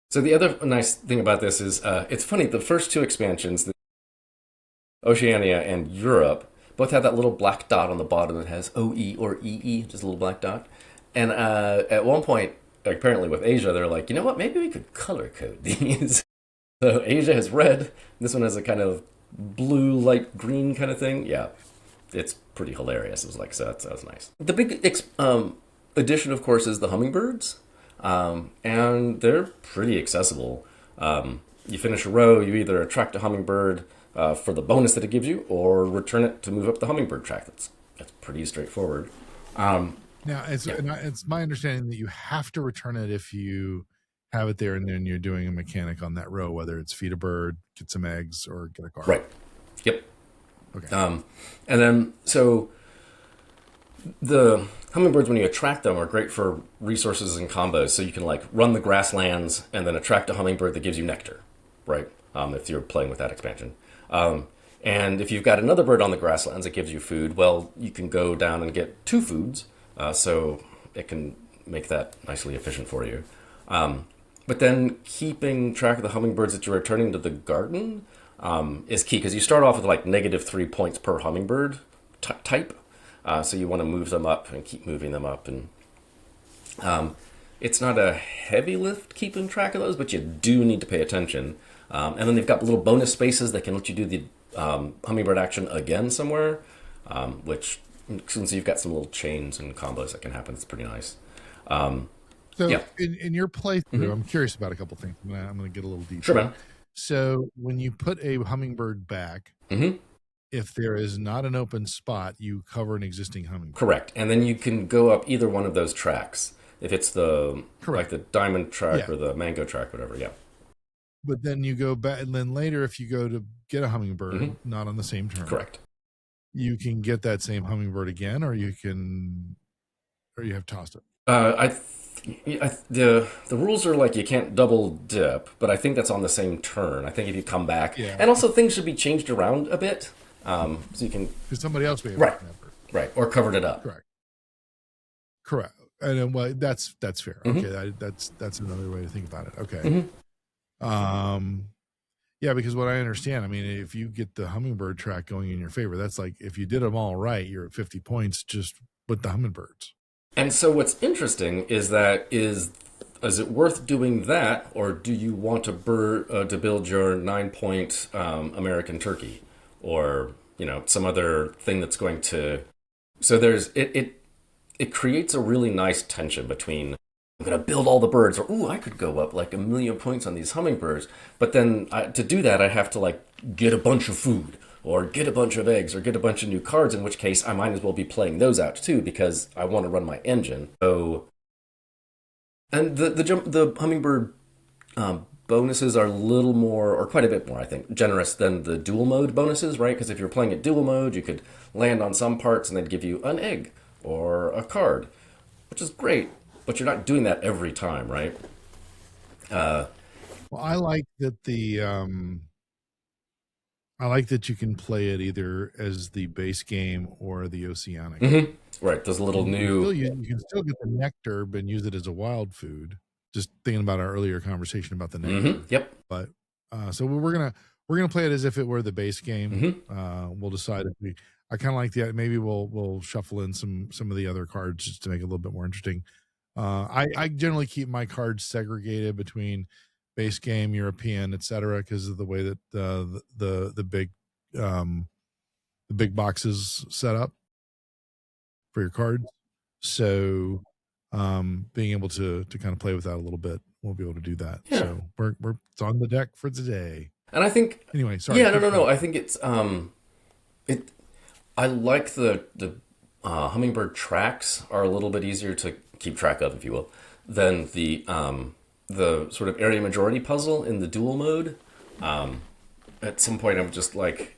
So the other nice thing about this is, it's funny, the first two expansions, Oceania and Europe, both have that little black dot on the bottom that has OE or EE, just a little black dot. And at one point, apparently with Asia, they're like, you know what, maybe we could color code these. So Asia has red, this one has a kind of blue, light green kind of thing. Yeah, it's pretty hilarious. It was like, so that was nice. The big addition, of course, is the hummingbirds. And they're pretty accessible. You finish a row, you either attract a hummingbird for the bonus that it gives you, or return it to move up the hummingbird track. That's pretty straightforward. Now, it's my understanding that you have to return it if you have it there, and then you're doing a mechanic on that row, whether it's feed a bird, get some eggs, or get a card. Right. Yep. Okay. And then, so the hummingbirds, when you attract them, are great for resources and combos. So you can like run the grasslands and then attract a hummingbird that gives you nectar, right? If you're playing with that expansion. And if you've got another bird on the grasslands that gives you food, well, you can go down and get 2 foods. So it can make that nicely efficient for you. But then keeping track of the hummingbirds that you're returning to the garden is key, because you start off with like -3 points per hummingbird type. So you want to move them up and keep moving them up. And it's not a heavy lift keeping track of those, but you do need to pay attention. And then they've got little bonus spaces that can let you do the hummingbird action again somewhere, which, since you've got some little chains and combos that can happen, it's pretty nice. So yeah. in your playthrough, I'm curious about a couple things. I'm going to get a little deeper. Sure, man. So when you put a hummingbird back, if there is not an open spot, you cover an existing hummingbird. Correct. And then you can go up either one of those tracks. If it's the like the diamond track or the mango track, whatever, yeah. But then you go back, and then later, if you go to get a hummingbird, not on the same turn, correct, you can get that same hummingbird again, or you have tossed it. The rules are like you can't double dip, but I think that's on the same turn. I think if you come back, and also things should be changed around a bit, so you can, because somebody else may have right, or covered it up. Correct. And well, that's fair. Okay, that's another way to think about it. Okay. Yeah, because what I understand, I mean, if you get the hummingbird track going in your favor, that's like, if you did them all right, you're at 50 points just with the hummingbirds. And so what's interesting is it worth doing that, or do you want to build your 9-point American turkey, or some other thing that's going to? So there's it creates a really nice tension between, I'm going to build all the birds, or I could go up like 1,000,000 points on these hummingbirds, but then to do that I have to like get a bunch of food, or get a bunch of eggs, or get a bunch of new cards, in which case I might as well be playing those out too, because I want to run my engine. So, and the hummingbird bonuses are a little more, or quite a bit more, I think, generous than the dual mode bonuses, right? Because if you're playing at dual mode, you could land on some parts and they'd give you an egg or a card, which is great, but you're not doing that every time, right? Well, I like that I like that you can play it either as the base game or the Oceanic. Right, those little you new. can still get the nectar and use it as a wild food. Just thinking about our earlier conversation about the nectar. Yep. But so we're gonna play it as if it were the base game. Mm-hmm. We'll decide if we. I kind of like the maybe we'll shuffle in some of the other cards just to make it a little bit more interesting. I generally keep my cards segregated between base game, European, etc., because of the way that the big boxes set up for your cards. So being able to kind of play with that a little bit, we'll be able to do that. Yeah. So we're it's on the deck for today. And I think anyway, sorry. Yeah, no. I think it's I like the hummingbird tracks are a little bit easier to keep track of, if you will, than the sort of area majority puzzle in the dual mode. At some point, I'm just like,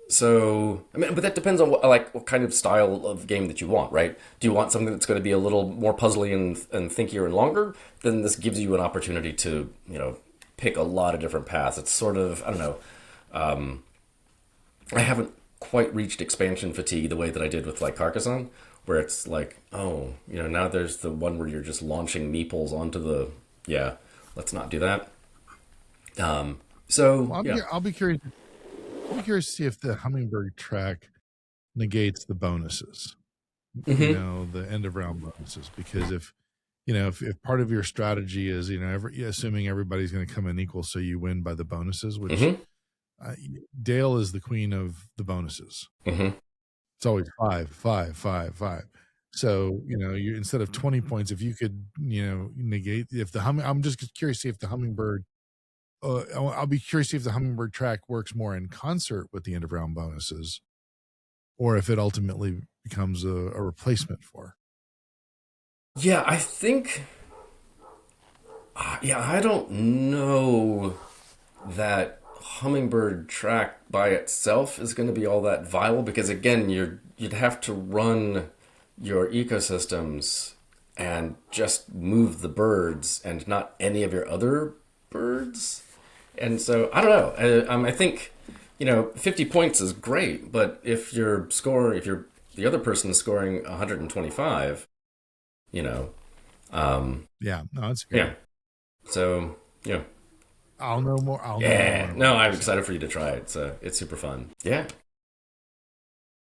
so I mean, but that depends on what kind of style of game that you want, right? Do you want something that's going to be a little more puzzly and thinkier and longer? Then this gives you an opportunity to pick a lot of different paths. It's sort of, I don't know. I haven't quite reached expansion fatigue the way that I did with like Carcassonne, where it's like, oh, now there's the one where you're just launching meeples onto the, let's not do that. I'll be curious. I'm curious to see if the hummingbird track negates the bonuses, the end of round bonuses, because if part of your strategy is, assuming everybody's going to come in equal, so you win by the bonuses, which Dale is the queen of the bonuses. It's always 5, 5, 5, 5. So, you instead of 20 points, if you could, negate I'm just curious to see if the hummingbird, I'll be curious to see if the hummingbird track works more in concert with the end of round bonuses, or if it ultimately becomes a replacement for. Yeah, I think. I don't know that hummingbird track by itself is going to be all that viable, because again, you'd have to run your ecosystems and just move the birds and not any of your other birds. And so I don't know. I think 50 points is great, but if the other person is scoring 125, no, it's good. Yeah. So I'll know more. I'm excited for you to try it. So it's super fun. Yeah.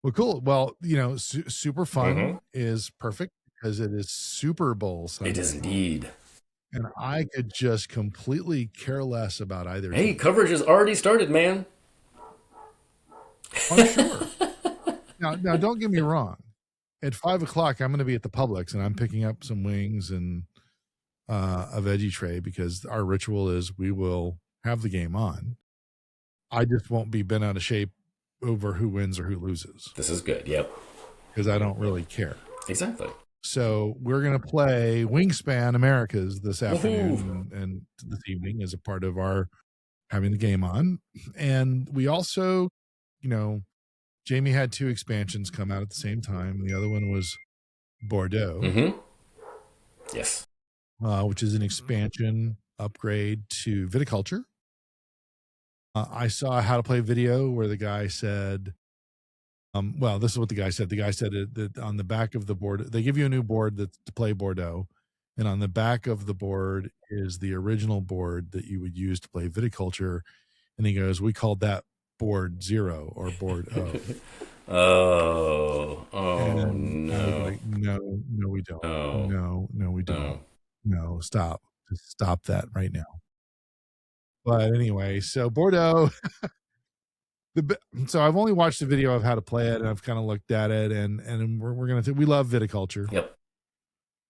Well, cool. Well, super fun is perfect because it is Super Bowl Sunday. It is indeed. And I could just completely care less about either. Hey, coverage has already started, man. I'm sure. Now, don't get me wrong. At 5:00, I'm going to be at the Publix, and I'm picking up some wings and a veggie tray, because our ritual is we will have the game on. I just won't be bent out of shape over who wins or who loses. This is good. Yep. Because I don't really care. Exactly. So we're going to play Wingspan Americas this afternoon and this evening as a part of our having the game on. And we also, Jamie had 2 expansions come out at the same time. The other one was Bordeaux. Yes. Which is an expansion upgrade to viticulture. I saw a how to play video where the guy said, this is what the guy said. The guy said that on the back of the board, they give you a new board to play Bordeaux. And on the back of the board is the original board that you would use to play viticulture. And he goes, we called that board 0 or board O. No. Like, no, we don't. No, we don't. No, stop. Just stop that right now. But anyway, so Bordeaux. So I've only watched the video of how to play it, and I've kind of looked at it, and we're gonna we love viticulture. Yep.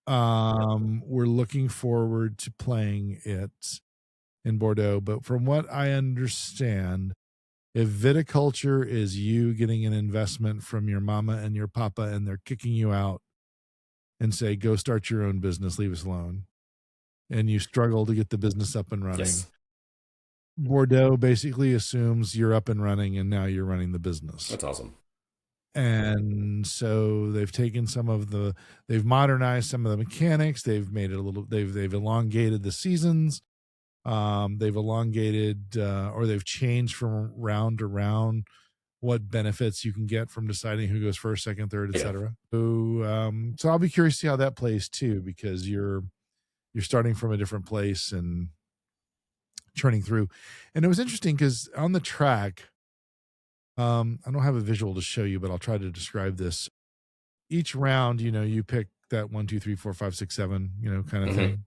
We're looking forward to playing it in Bordeaux, but from what I understand, if viticulture is you getting an investment from your mama and your papa, and they're kicking you out and say, go start your own business, leave us alone, and you struggle to get the business up and running. Yes. Bordeaux basically assumes you're up and running, and now you're running the business. That's awesome. And so they've taken they've modernized some of the mechanics. They've made it they've elongated the seasons. They've elongated or they've changed from round to round what benefits you can get from deciding who goes first, second, third, etc. So I'll be curious to see how that plays too, because you're starting from a different place and churning through. And it was interesting because on the track, I don't have a visual to show you, but I'll try to describe this. Each round, you pick that 1, 2, 3, 4, 5, 6, 7, kind of thing.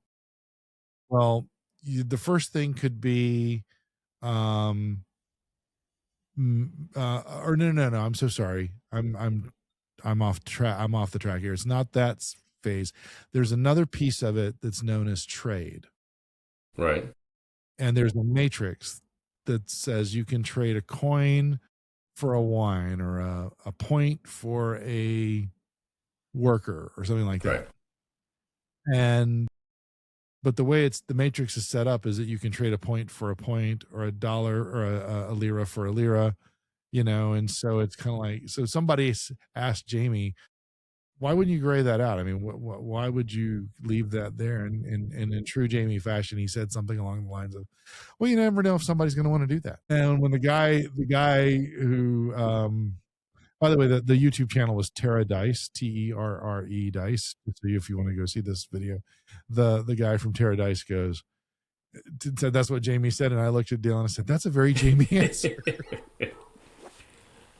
Well, the first thing could be, or no. I'm so sorry. I'm off track. I'm off the track here. It's not that phase. There's another piece of it that's known as trade. Right. And there's a matrix that says you can trade a coin for a wine or a point for a worker or something like that. Right. But the way the matrix is set up is that you can trade a point for a point, or a dollar or a lira for a lira, and so it's kind of like, so somebody asked Jamie, why wouldn't you gray that out? I mean, why would you leave that there? And in true Jamie fashion, he said something along the lines of, well, you never know if somebody's going to want to do that. And when the guy who, by the way, the YouTube channel was Terra Dice, Terre Dice. So if you want to go see this video, the guy from Terra Dice said that's what Jamie said. And I looked at Dylan and I said, that's a very Jamie answer.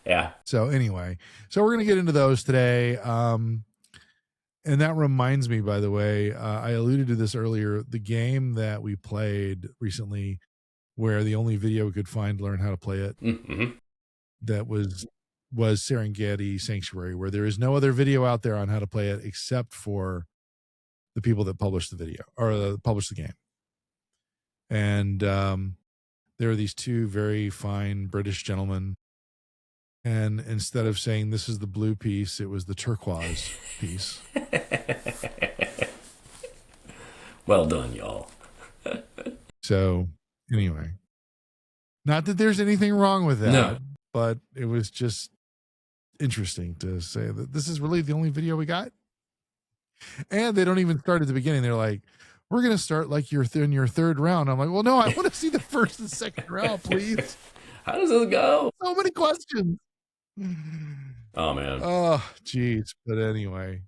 Yeah. So anyway, we're going to get into those today. And that reminds me, by the way, I alluded to this earlier, the game that we played recently where the only video we could find to learn how to play it, that was Serengeti Sanctuary, where there is no other video out there on how to play it except for the people that published the video or published the game. And there are these two very fine British gentlemen. And instead of saying this is the blue piece, it was the turquoise piece. Well done, y'all. So anyway, not that there's anything wrong with that, but it was just interesting to say that this is really the only video we got. And they don't even start at the beginning. They're like, we're going to start like you're in your third round. I'm like, well, no, I want to see the first and second round, please. How does this go? So many questions. Oh, man. Oh, geez. But anyway,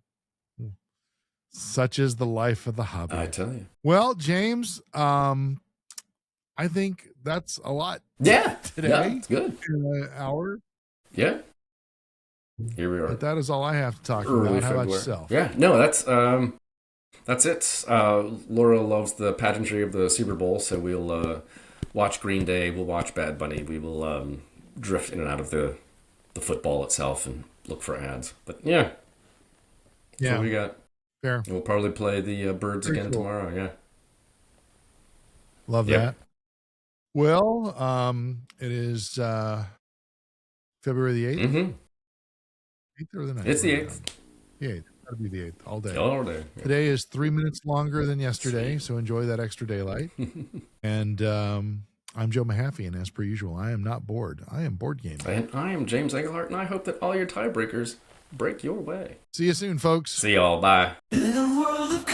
such is the life of the hobby. I tell you. Well, James, I think that's a lot. Yeah. Today. Yeah, it's good. In an hour. Yeah. Here we are. But that is all I have to talk about. How about yourself? Yeah. No, that's it. Laura loves the pageantry of the Super Bowl, so we'll watch Green Day. We'll watch Bad Bunny. We will drift in and out of the football itself and look for ads. But yeah. That's what we got. Fair. And we'll probably play the Birds again tomorrow. Yeah. Love that. Well, it is February the 8th. 8th or the 9th? It's the 8th. The 8th. That'll be the 8th. All day. All day. Yeah. Today is 3 minutes longer than yesterday, so enjoy that extra daylight. And I'm Joe Mahaffey, and as per usual, I am not bored. I am board game. And I am James Engelhardt, and I hope that all your tiebreakers break your way. See you soon, folks. See y'all. Bye. In a world of